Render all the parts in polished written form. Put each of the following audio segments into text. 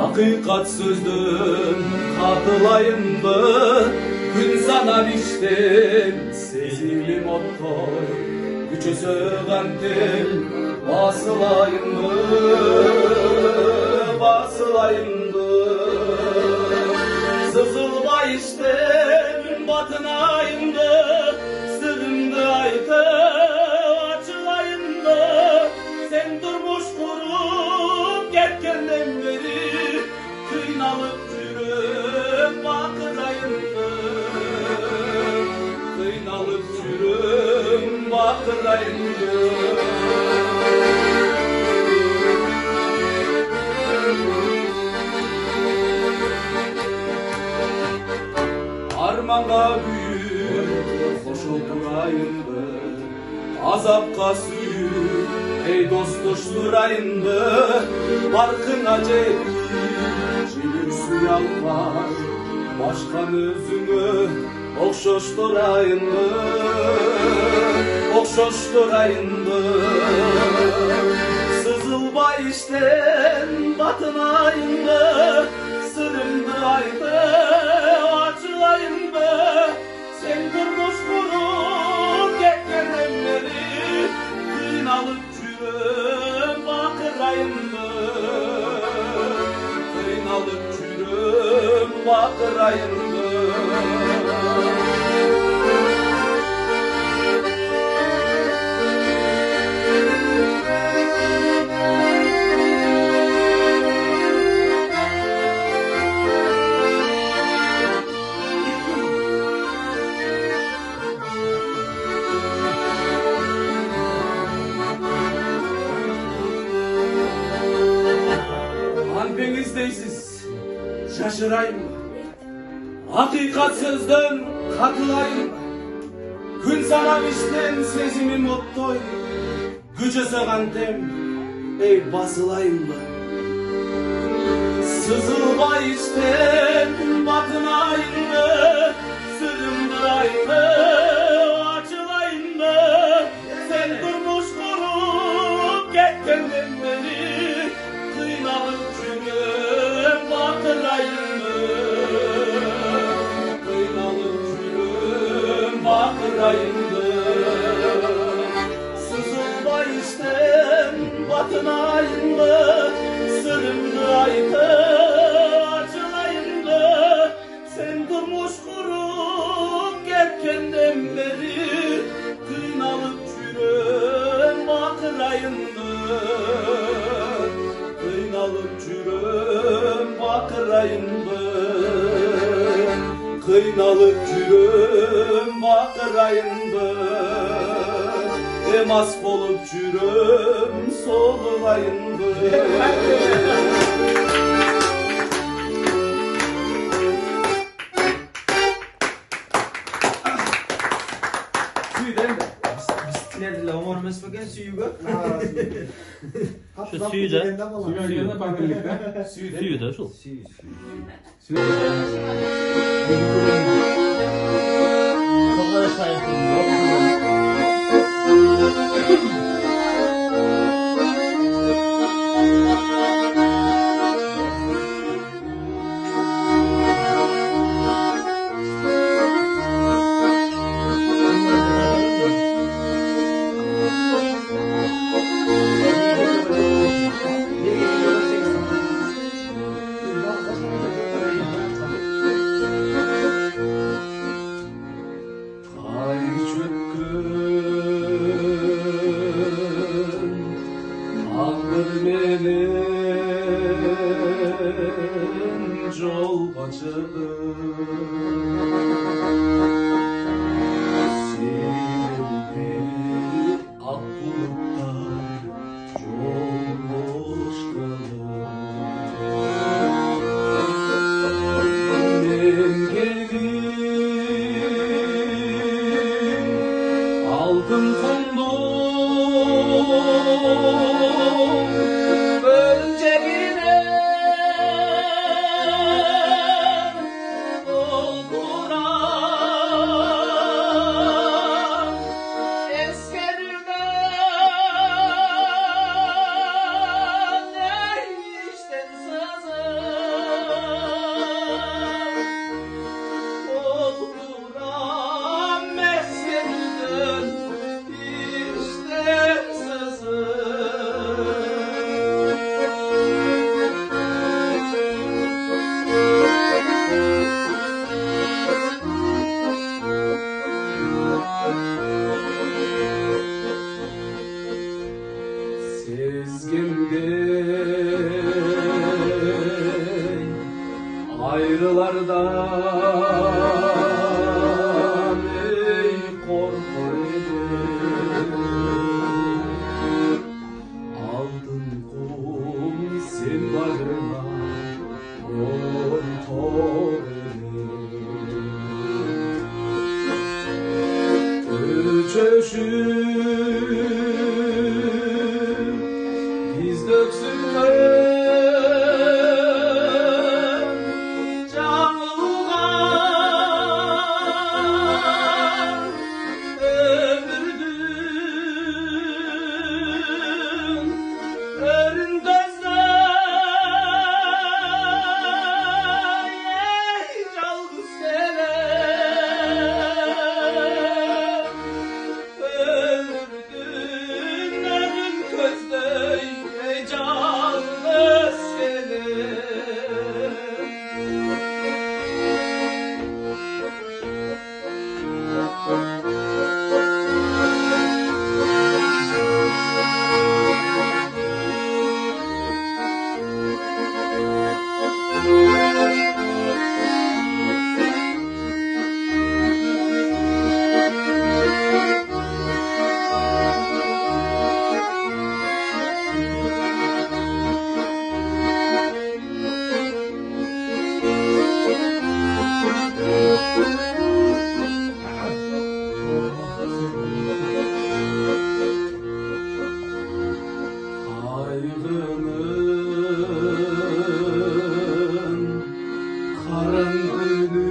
Hakikat sözdün katılayındı, gün sana biçtim sezimli mottoy, gücü sığandım basılayındı, basılayındı. Sızılma işten batınayındı, sırrımdı aydı açılayındı. Sen durmuş kurup getkenden beri, kıynalıp yürüm bakırayındı, kıynalıp yürüm bakırayındı. Armağan'a büyük hoş oturayındı, azapka suyu ey dost doşturayındı. Barkına cebir suyu almaz, başkan özünü okşoşturayındı, okşoşturayındı. Sızılma işten batınayındı, sırımdı aydı açılayındı. Sen durmuş kurup getkenden beri, kıynalıp çürüm bakırayındı, kıynalıp çürüm bakırayındı. Hanpenizdeysiniz, şaşırayım mı? Hakikat sözden katılayım mı? Gün sana biçten sezimi mottoy, güce sığantem ey basılayım mı? Sızılma işten batınayım mı? Sırrımdı aydı açılayım mı? Sen durmuş kurup getkenden beri, kıynalıp çürüm bakırayındı, kıynalıp çürüm bakırayındı. Sızılma işten batınayındı, sırrımdı aydı açılayındı. Sen durmuş kurup getkenden beri, kıynalıp çürüm bakırayındı, kıynalıp çürüm bakırayındı, kıynalıp çürüm bakırayındı. Emas bolup çürüm solulayındı. Suyu değil mi? Nerede umar mesmeken suyu gör. Şu suyu da. Suyu yerine bakırlıkta. Suyu da şu. Çok aşağı yapıyorum. Yol kaçırdım, sildi ak bulutlar, yol boş kalır. Ben geldim, altın kondum, dolduran ayrılardan ey korkayım. Aldın kum sen bağrıma biz döksünler canlılar ömürdün öründözler yalnız ömürdün örün közley canlı seni. Ayrılığın karanlığını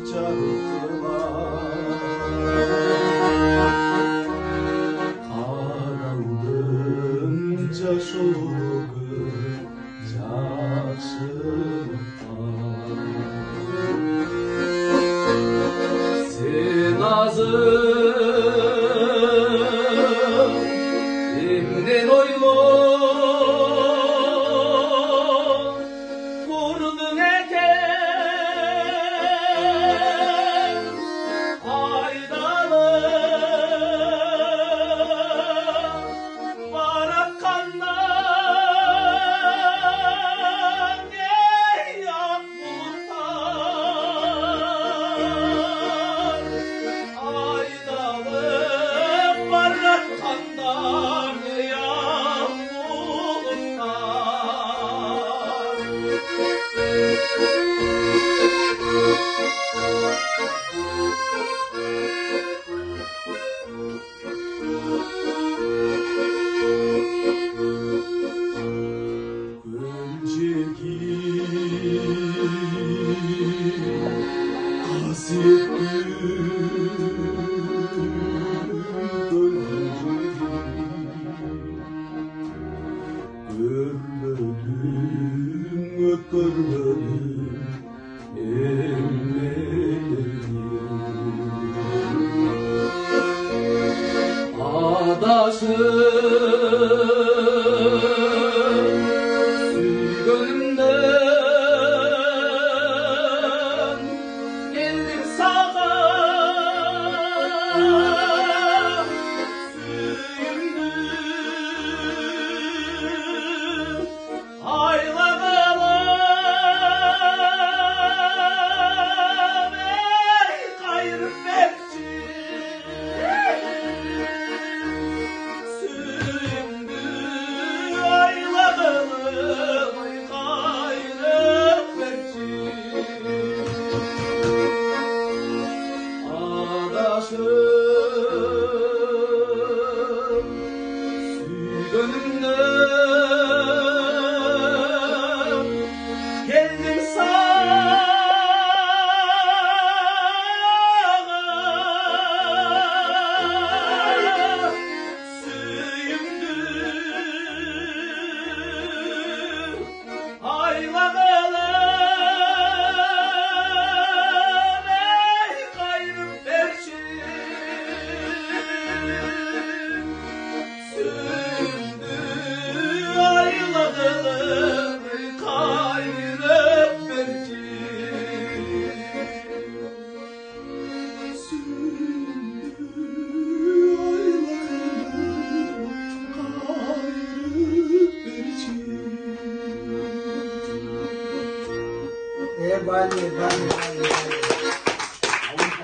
çarptılar. Karaldınca şoku çaksınlar. Sen azın emden oylo vurdun eken aydalı barakandan ey ak bulutlar aydalı barakandan ey ak bulutlar. Önceki görmedim, görmedim ellerim. Adaşım gönlümden geldim sağa süyündüm ayla Bali.